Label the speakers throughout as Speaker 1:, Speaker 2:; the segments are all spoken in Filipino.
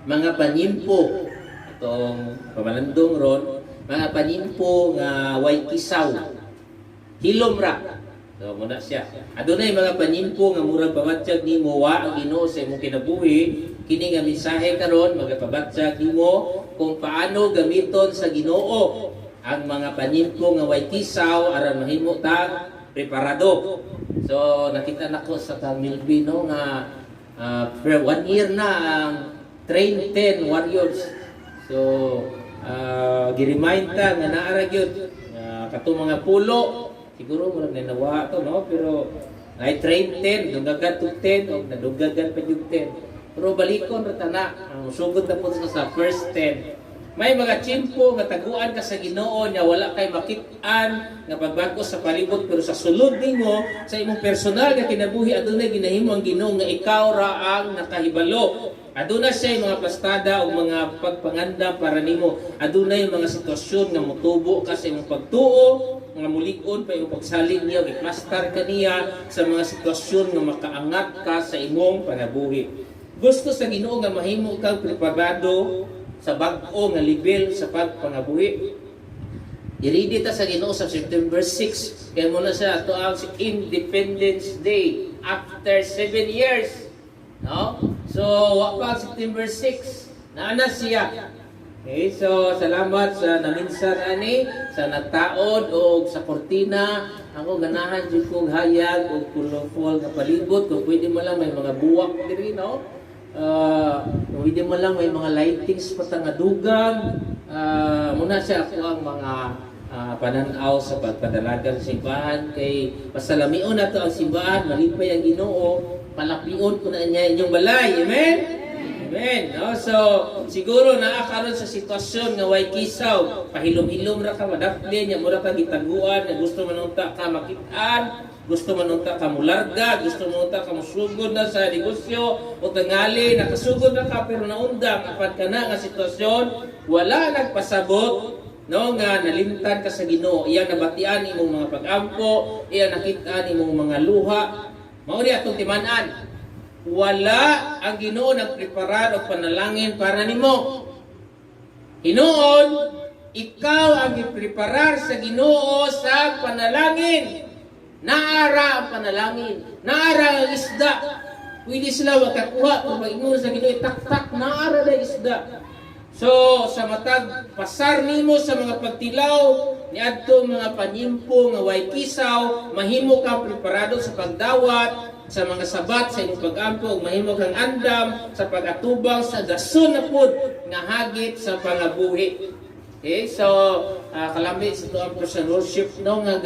Speaker 1: mga panimpo atong pamalandong ron, mga panimpo nga way kisaw, hilom ra. So muna siya. Adunay mga panimpo nga murag pabatyag nimo wa ang Ginoo sa imong kinabuhi. Kini nga mensahe karon magapabatyag nimo kung paano gamiton sa Ginoo ang mga panimpo nga way kisaw aron mahimo ta preparado. So nakita nako sa Milbino nga for 1 year na ang Train 10 Warriors. So gi-remind ta nga naara gyud katong mga pulo siguro murag nanawa to no, pero ay Train 10 dugagan to 10 o nadugagan pa yung 10, pero balikon ra tana ang sugod na po sa first 10. May mga tiyempo nga taguan ka sa Ginoo nya wala kay makit-an nga pagbago sa palibot, pero sa sulod nimo sa imong personal nga kinabuhi adunay ginahimo ang Ginoo nga ikaw ra ang nakahibalo. Adunay siya mga pastada o mga pagpangandam para nimo. Adunay mga sitwasyon nga motubo ka sa imong pagtuo, nga mulig-on pa imong pagsalig niya, i-plaster ka niya sa mga sitwasyon nga makaangat ka sa imong panabuhi. Gusto sa Ginoo nga mahimo kang preparado sa bag-o nga level sa pagpangabuhi. I-read ta sa Ginoo sa September 6, kaya muna siya ito ang Independence Day after 7 years. No? So, wapa September 6, naana siya. Okay, so salamat sa naminsan ani, sa nagtaod o sa kortina. Ako ganahan jud kong hayag o colorful nga palibot, kung pwede mo lang may mga buwak diri, no? Pwede mo lang may mga lightings patangadugan. Muna siya ako ang mga pananaw sa pagpadalagan sa simbahan, kay pasalamion nato ang simbahan, malipay ang Ginoo, palapion ko na niya inyong balay. Amen? Amen. No? So, siguro naakaroon sa sitwasyon nga way kisaw, pahilom-hilom ra ka, madapli niya, mura ka gitaguan, na gusto manunta ka makitaan, gusto manunta ka mularga, gusto manunta ka musugod na sa negosyo, o tangali, nakasugod na ka, pero naundang, apat ka na nga sitwasyon, wala nagpasabot, no, nga nalimtan ka sa Ginoo, iya nabatian imong mga pag-ampo, iya nakita imong mga luha, mauni atong timan-an. Wala ang Ginoo nagpreparar og panalangin para nimo. Hinuon, ikaw ang gipreparar sa Ginoo sa panalangin. Naara ang panalangin, naara ang isda. Pwede sila makakuha kung mag-ingon sa Ginoo, tak-tak, naara na isda. So, sa matag pasar nimo sa mga pagtilaw ni adto mga panimpo nga way kisaw, mahimo ka preparado sa pagdawat sa mga sabat sa imong pag-ampo, ug mahimo kang andam sa pag-atubang sa dason na pud nga hagit sa pangabuhi. Okay, so kalami sa tuang person worship no nga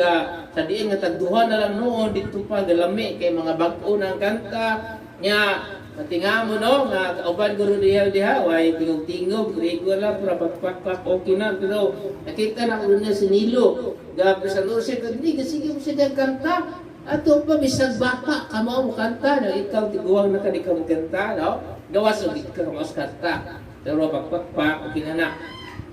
Speaker 1: sa diin nga tagduha na lang noon dito pa galami kay mga bag-o ng kanta nya patinga mo no nga kauban guru diha way tingog regular para pagpakpak okay na, pero nakita na ko na sinilo ga person worship hindi sige mo siya kanta. Ato pa bisag bata kamo mo kanta na ikaw tiguang na ka di ka mo kanta, no? Gawas og ka mo kanta. Pero pagpakpak okay na.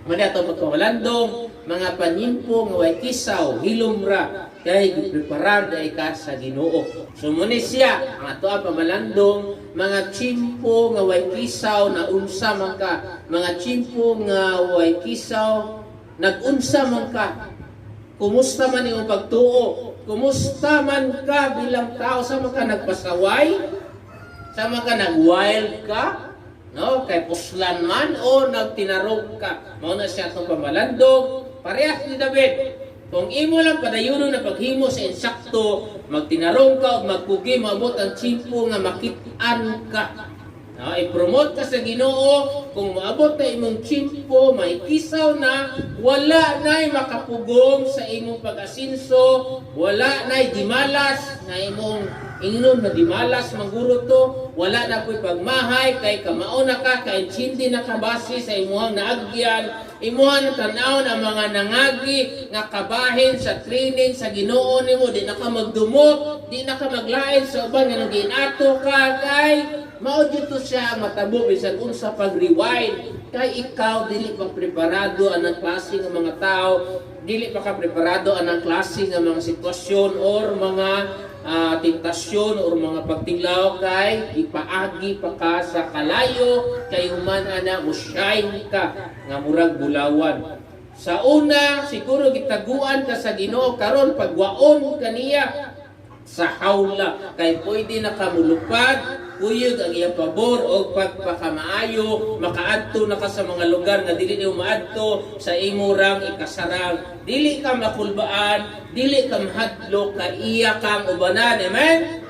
Speaker 1: Mali ato pagkawalandong mga panimpo nga way kisaw hilom ra kay gipreparar dai ka sa Ginoo. So muni siya ang ato pamalandong mga chimpo nga way kisaw na unsa man ka, mga chimpo nga way kisaw nag-unsa man ka. Kumusta man imong pagtuo? Kumusta man ka bilang tao? Sama ka nagpasaway? Sama ka nag-wild ka? No? Kay puslan man o nagtinarog ka? Mauna siya itong pamalandog. Parehas ni David. Kung imo lang padayuno na paghimo sa insakto, magtinarong ka o magpugi, maabot ang chimpo nga makitaan ka. No, i-promote ka sa Ginoo, kung maabot na imong chimpo, may kisaw na, wala na'y makapugong sa imong pag-asinso, wala na'y dimalas na imong ingnon na dimalas mangguro to, wala na po'y pagmahay, kay kamao na ka, kay hindi na kabasi sa imuhang naagyan, imuhang tanaw na mga nangagi, nga kabahin sa training sa Ginoo nimo, di na ka magdumot, di na ka maglain sa uban, nga ginato ka, kay mao dito siya matabo bisan unsa pag-rewind kay ikaw dili pa preparado anang klase nga mga tao, dili pa ka preparado anang klase nga mga sitwasyon or mga tentasyon o mga pagtinglaw kay ipaagi pa ka sa kalayo kay human ana mo shine ka nga murag bulawan. Sa una siguro gitaguan ka sa Ginoo karon pagwaon kaniya sa hawla kay pwede na ka mulupad kuyog ang iyang pabor o pagpakamaayo makaadto na ka sa mga lugar nga dili niyo maadto sa imurang ikasarang dili ka makulbaan dili ka mahadlo ka iya kang ubanan. Amen.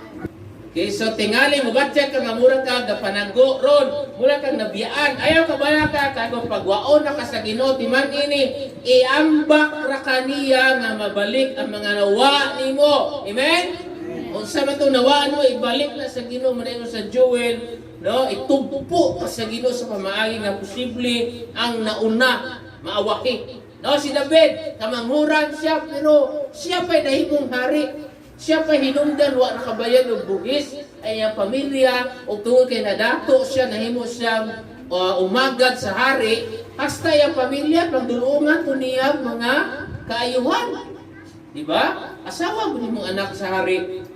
Speaker 1: Okay, so tingali mo batya ka nga mura ka gapananggo ron mura kang nabiyaan ayaw ka ba ka kag pagwaon na ka sa Ginoo timan ini iambak ra kaniya nga mabalik ang mga nawa nimo. Amen. Unsa man to nawaan mo ibalik na sa Ginoo man sa Joel, no? Itugpo ka sa Ginoo sa pamaagi nga posible ang nauna maawaki. No, si David kamanghuran siya pero siya pa'y nahimong hari. Siya pa hinungdan wa nakabayan og bugis ay ang pamilya ug tungod kay nadato siya nahimo siyang umagad sa hari hasta yung pamilya pagdulungan to niya mga kaayuhan. Di ba? Asawa mo nimong anak sa hari.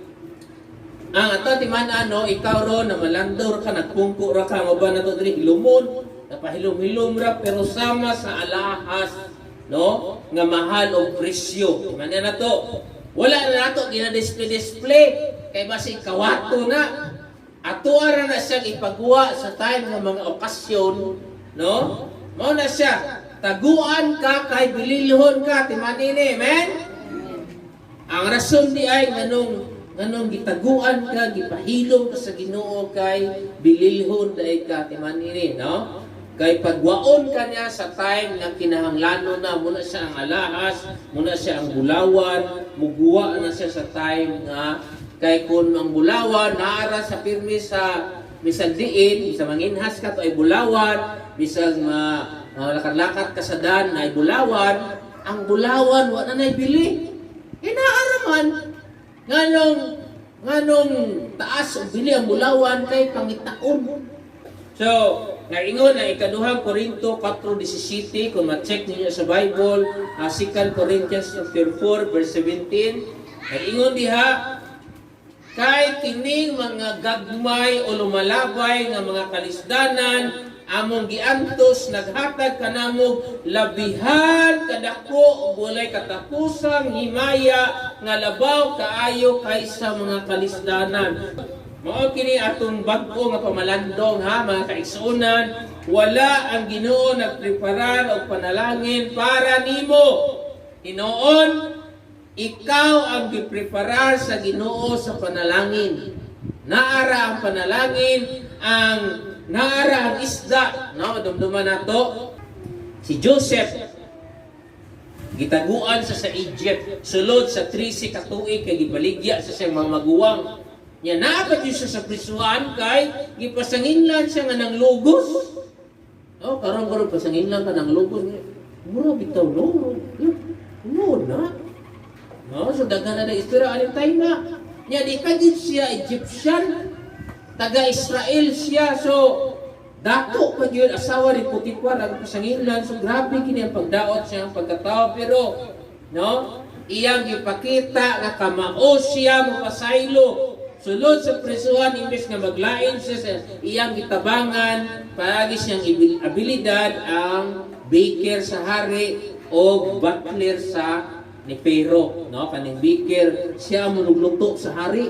Speaker 1: Ang ato timan ano ikaw ron na malandor ka nagpungko ra ka mo ba nato diri ilumon napahilom-hilom ra pero sama sa alahas no nga mahal og presyo. Timan na to. Wala na nato gina-display kay basi kawato na. Ato ara na siya ipagawa sa time ng mga okasyon, no? Mao na siya. Taguan ka kay bililhon ka timanini, amen? Ang rason di ay nganong gitaguan ka, gipahilom ka sa Ginoo kay bililhon dai ka timanini, no? Kay pagwaon ka niya sa time na kinahanglanon na muna siya ang alahas, muna siya ang bulawan, muguwa na siya sa time nga kay kung ang bulawan naara sa pirmi sa bisag diin, bisag manginhas ka to ay bulawan, bisag lakad-lakad ka sa dan ay bulawan, ang bulawan wa na naibili. Inaaraman nganong taas og bili ang bulawan kay pangitaon. So, naingon na ikaduhang Korinto 4:17 kung ma-check niyo sa Bible, 2 Corinthians 4 verse 17. Naingon diha kay kining mga gagmay o lumalabay nga mga kalisdanan among giantos naghatag kanamog labihan kadako ug walay katapusang himaya nga labaw kaayo kaysa mga kalisdanan. Mao kini atong bag-o nga pamalandong ha mga kaigsuonan, wala ang Ginoo nagpreparar og panalangin para nimo. Hinoon ikaw ang gipreparar sa Ginoo sa panalangin. Naara ang panalangin, naara ang isda, no, dumduman nato. Si Joseph gitaguan sa Egypt, sulod sa 13 ka tuig kay gibaligya sa siyang mga maguwang. Nya naabot siya sa prisuhan kay gipasanginlan siya nga ng lugos. Oh, karon pasanginlan ka ng lugos. Mura bitaw no. No na. No, so daghan na istorya alin tayo na. Nya di ka gid siya Egyptian, taga Israel siya. So dato pa gyud asawa ni Potiphar ang pasanginlan. So grabe kini ang pagdaot siya ang pagkatao pero no, iyang gipakita nga kamao siya mapasaylo. Sulod sa prisuhan, imbes nga maglain siya sa iyang gitabangan, paagi siyang abilidad ang baker sa hari o butler sa ni Pharaoh. No? Kaning baker, siya ang manugluto sa hari.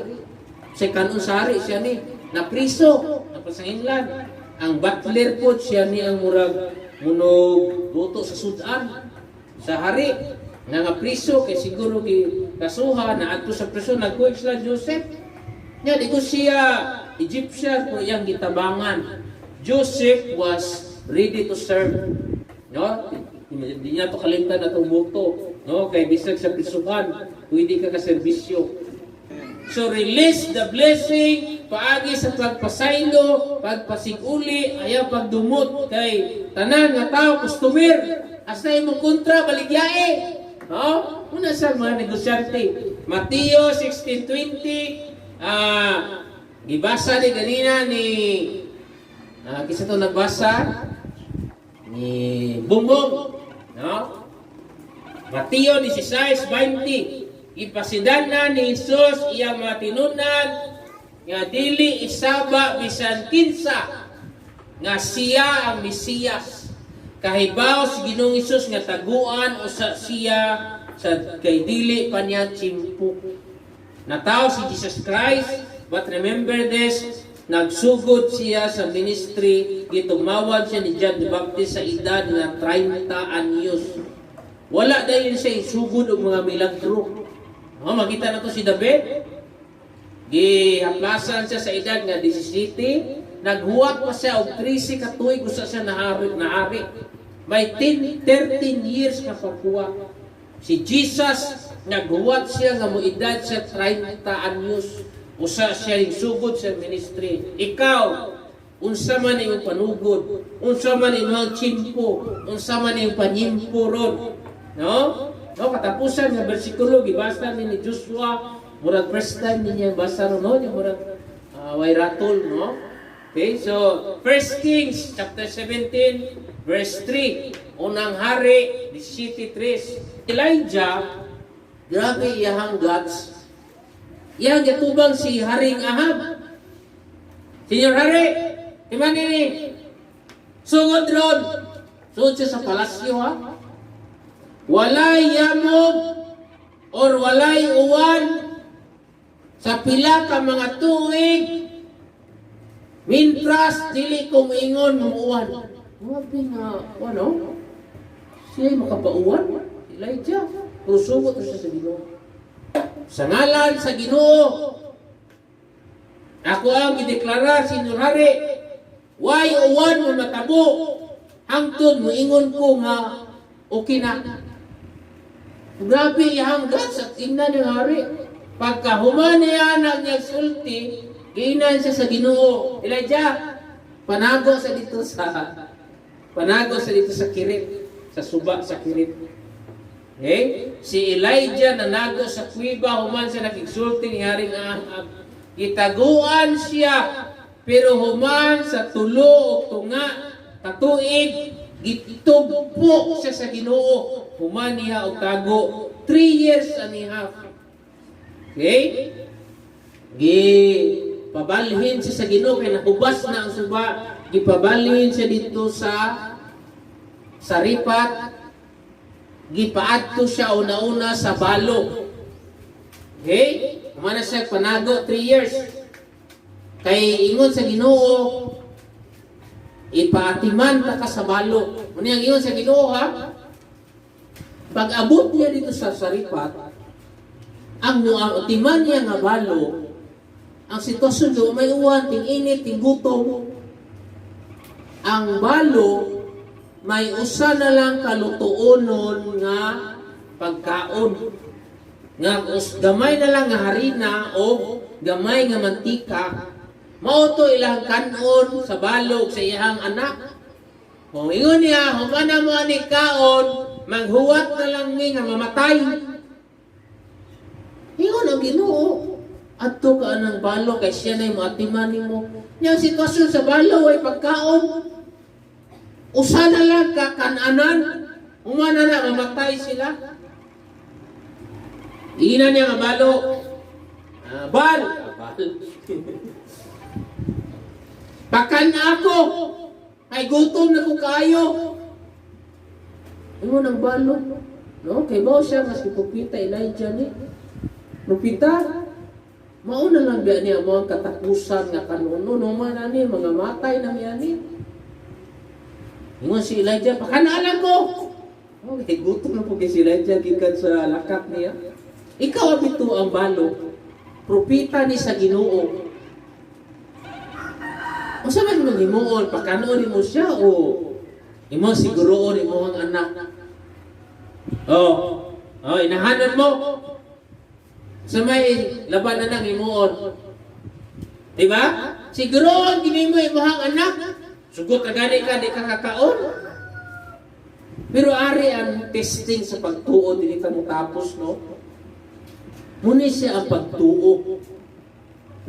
Speaker 1: Sa kanon sa hari, siya ni napriso, napasanginlan. Ang butler po, siya ni ang murag munugluto sa sudan sa hari. Nga priso, kay siguro kasuha, na ato sa priso, nagkuig sila Joseph. Yan, ito siya, Egyptian po iyang gitabangan. Joseph was ready to serve. No? Hindi niya ito kalimtan na itong buto. No? Kaya bisag sa prisuhan, pwede ka kaservisyo. So release the blessing, paagi sa pagpasaylo, pagpasiguli, ayaw pagdumot kay tanan nga tao, customer. Hasta imong kontra, baligyae. No? Una sa mga negosyante. Mateo 16:20, gibasa ni ganina ni kisa to nagbasa ni Bungbong, no? Mateo 16:20. ipasidan ni Jesus iyang mga tinunan nga dili isaba bisan kinsa nga siya ang Mesiyas. Kahibaw si Ginoong Hesus nga taguan usa siya sa kay dili pa niya tsimpo. Nataw si Jesus Christ, but remember this, nagsugod siya sa ministry, gitumawad siya ni John the Baptist sa edad nga 30 anyos. Wala dahil siya isugod og mga milagro. Makita na to si David, gihaplasan siya sa edad nga 17, naghuwat pa siya og 13 ka tuig usa siya nahari. May 13 years ka pagkuha. Si Jesus, naghuwat siya nga moedad sa 30 anyos. Usa siya ring sugod sa ministry. Ikaw, unsa man imong panugod, unsa man imong tsimpo, unsa man imong panyimpo ron. No? No, katapusan nga bersikulo gibasa ni Joshua, murag first time niya basa ron, no? Murag way ratol, no? Okay, so 1 Kings chapter 17 verse 3, unang hari 17:3. Elijah, grabe iyang guts. Iyang gatubang si Haring Ahab. Senior Hari, iman ini. Sugod ron. Sugod siya sa palasyo, ha? Walay yamog or walay uwan sa pila ka mga tuig mintras dili ko moingon muuwan. Grabe nga, ano? Siya makapauwan. Elijah, pero sugod siya sa Ginoo. Sa ngalan sa Ginoo, ako ang gideklara Senior Hari, way uwan mo matabo, hangtod mo ingon ko nga okay na. Grabe hanggat sa tingnan ng hari. Pagkahuman niya niya sulti, giinan siya sa Ginoo. Elijah, panago sa dito sa kirit, sa suba sa kirit. Okay? Si Elijah nanago sa kuiba, human siya nakigsulti ni Haring Ahab. Itaguan siya, pero human sa tulo o tunga, katuig, gitugpo siya sa Ginoo. Human niya o tago, 3 years and a half. Okay? Pabalhin siya sa Ginoo, kaya nahubas na ang suba. Gipabalhin siya dito sa Ripat. Gipaadto siya una-una sa Balo. Okay? Humana siya panago 3 years. Kay ingon sa Ginoo, ipaatiman ta ka sa Balo. Muna yung ingon sa Ginoo, ha? Pag abot niya dito sa Ripat, ang atiman niya nga Balo, ang sitwasyon doon may uwan, ting init, ting gutom. Ang Balo, may usa na lang kalutuonon nga pagkaon. Nga gamay na lang nga harina o gamay nga mantika. Mao to ilang kanon sa balog sa iyang anak. Kung ingon niya, humana mo ani kaon, maghuwat na lang ni nga mamatay. Ingon ang Ginoo. Adto ka anang balog kay siya na yung atiman mo. Yang sitwasyon sa balog ay pagkaon. Usa na lang kakananan, umana na mamatay sila. Ina niya nga balo, bal. Pakan ako, ay gutom na ko kayo. Ano nang balo? No, kay mo siya mas ipupita Elijah ni. Lupita, mauna lang biya niya mo ang katapusan nga kanuno, no man ani mga matay na niya ni. Ingon si Elijah, pakanaalan ko. Okay, gutom na po kay si Elijah gikan sa lakat niya. Ikaw abito ang balo. Propita ni sa Ginoo. O sa man mong himuon, pakanoon mo siya o imo siguroon imo ang anak. Inahanan mo. Sa may laban na ng himuon. Diba? Siguroon, gini mo imo ang anak. Sugot na gani ka, di ka kakaon. Pero ari ang testing sa pagtuo, di ka mo tapos, no? Muna siya ang pagtuo.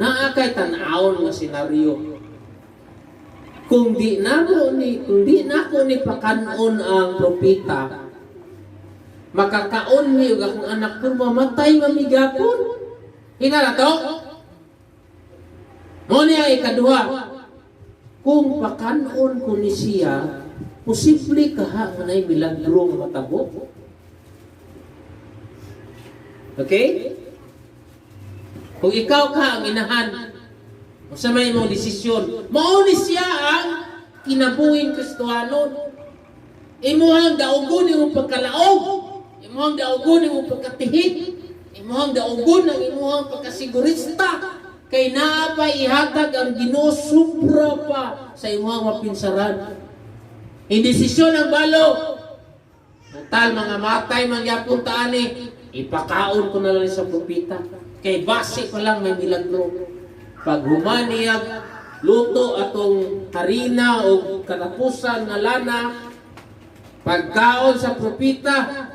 Speaker 1: Naakay tanawon nga senaryo. Kung di na ko ni pakanon ang propita, makakaon mi ug akong anak ko mamatay mamigapon. Hinala to? Mo niya ikaduha. Kung pakanon ko ni siya, posible kaha nga nay milagro nga matabo. Okay? Kung ikaw ka ang inahan, sa may mong desisyon, mao ni siya ang kinabuhing Kristohanon. Imuhang daugon imong pagkalaog, imuhang daugon imong pagkatihid, imuhang daugon ang imuhang pagkasigurista, kay naa pa ihatag ang Ginoo sobra pa sa imuhang mapinsaran. Indesisyon ang balo. Total mga matay mangyapon taani, ipakaon ko na lang sa propeta. Kay base pa lang may milagro. Pag humaniyag luto atong harina o katapusan na lana, pagkaon sa propeta,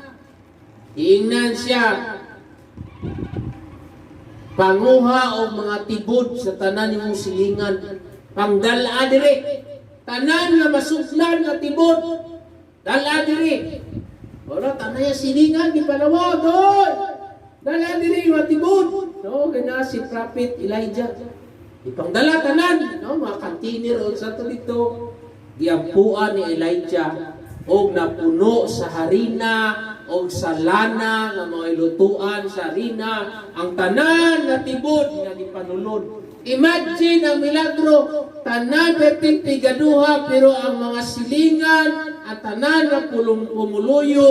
Speaker 1: iingnan siya panguha o mga tibod sa tanan nimong silingan, pangdala dire, tanan nga masuklan nga tibod, dala dire. Wala tanay silingan di panawag, dala dire nga tibod. No, gana si Prophet Elijah. Ipangdala tanan, no, mga kantinir o sa to dito, giampuan ni Elijah og napuno sa harina og sa lana nga mga ilutuan sa harina ang tanan nga tibod nga gipanulod. Imagine ang milagro, tanan perting tigaduha pero ang mga silingan at tanan nga pumuluyo,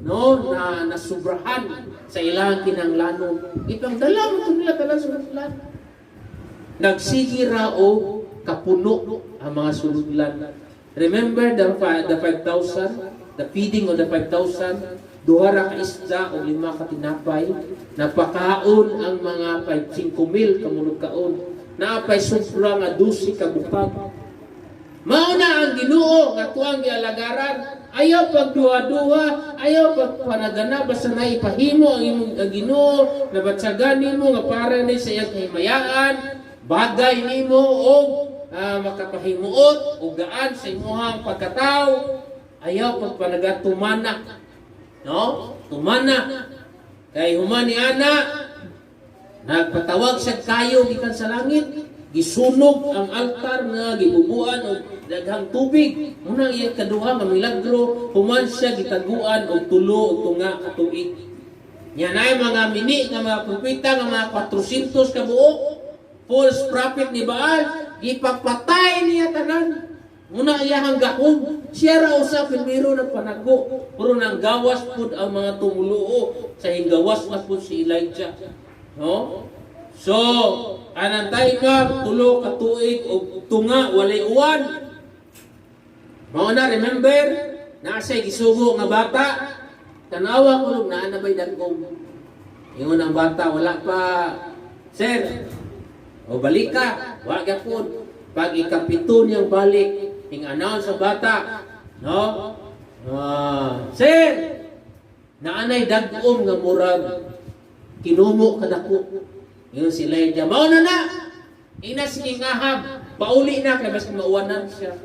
Speaker 1: no, na nasubrahan sa ilang kinanglanon. Ipangdala mo nila tanan suludlan. Nagsigira o kapuno ang mga suludlan. Remember the 5,000, the feeding of the 5,000, duha ra ka isda o 5 ka tinapay, napakaon ang mga 5,000 kamulog kaon. Naapay sobra nga 12 ka bukag. Mao na ang Ginoo nga tuang gialagaran. Ayaw pagduha-duha, ayaw pagpanagana basta na ipahimo ang imong Ginoo, nabatsagan nimo nga para ni sa iyang kahimayaan, bagay nimo og makapahimuot o gaan sa imuhang pagkatao. Ayaw pagpanaga tumana, no? Tumana kay humani ana nagpatawag siya kayo gikan sa langit, gisunog ang altar nga gibubuan og daghang tubig. Muna iya kaduha nga milagro, human siya gitaguan og tulo o tunga ka tuig. Yan ay mga mini nga mga propeta nga mga 400 ka buok, false prophet ni Baal, ipapatay niya tanan. Muna iyahang gahom, siya ra usa primero nagpanago, pero nang gawas pud ang mga tumuluo sa hinggawas na pud si Elijah. No? So, anantay ka tulo ka tuig og tunga walay uwan. Mao na remember, naasay gisugo nga bata, tanawa ko naa na bay dagkong. Ingon ang bata wala pa, sir. O balik ka, wa gyapon. Pag ikapito niyang balik, ing-announce sa bata, no? Sir, naanay dagom nga murag kinumo kadako. Yun si Elijah, mao na na. Ina si Ahab, pauli na kay mas mauwanan siya.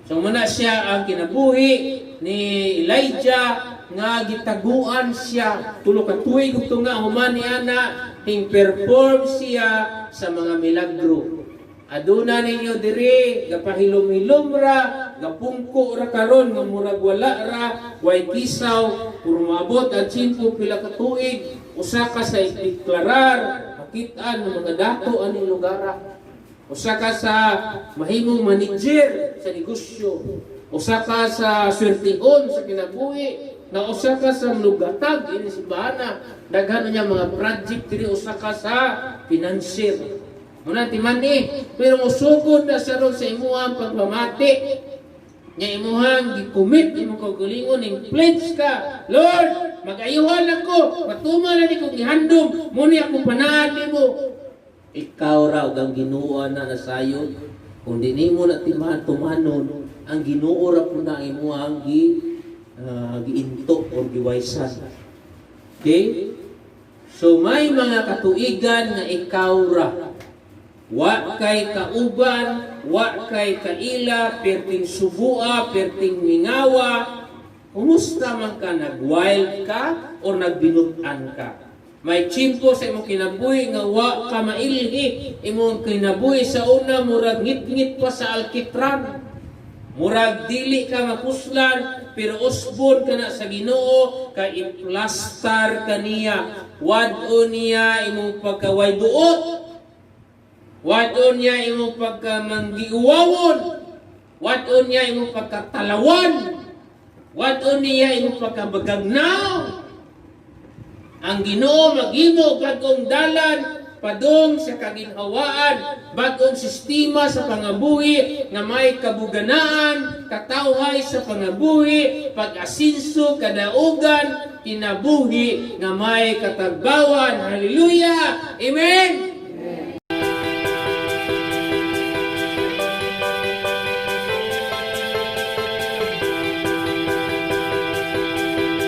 Speaker 1: So muna siya ang kinabuhi ni Elijah nga gitaguan siya tulo ka tuig ug tunga human ni ana hing perform siya sa mga milagro. Aduna ninyo diri gapahilom-hilom ra, gapungko ra karon nga murag wala ra, way kisaw, puro maabot ang 5 pila ka tuig, usa ka sa ideklarar, makitaan ng mga dato aning lugar. Usa ka sa mahimong manager sa negosyo, usa ka sa swertihon sa kinabuhi, na usa ka sa lugatag ini si bana, daghan niya mga project diri, usa ka sa financier. Muna timan pero musugod na sa ron sa imuhang pagpamati. Nga imuhang gikumit, imong kagulingon, ning pledge ka, Lord, mag-ayuhan ako, matuman na ni kong ihandom, muna akong panaan mo. Ikaw raw ang Ginoo na nasayon, kung di mo na tumanon, ang Ginoo ra po na imuhang giintok o giwaysan. Okay? So may mga katuigan nga ikaw ra. Wa kay kauban, wa kay kaila, perting subua, perting mingawa, Umusta man ka, nag-wild ka o nagbinutan ka. May tsimpo sa imong kinabuhi nga wa ka mailhi. Imong kinabuhi sa una murag ngit-ngit pa sa alkitran. Murag dili ka mapuslan, pero usbon ka na sa Ginoo, ka iplastar ka niya. Wad-o niya imong pagkaway duot. Wad-o niya imong pagkamanggiuwawon. Wad-o niya imong pagkatalawan. Wad-o niya imong pagkabagagnaw. Ang Ginoo maghimo bagong dalan padung sa kaginhawaan, bagong sistema sa pangabuhi nga may kabuganaan, katawhay sa pangabuhi, pag-asinso, kadaugan, kinabuhi nga may katagbawan. Hallelujah! Amen!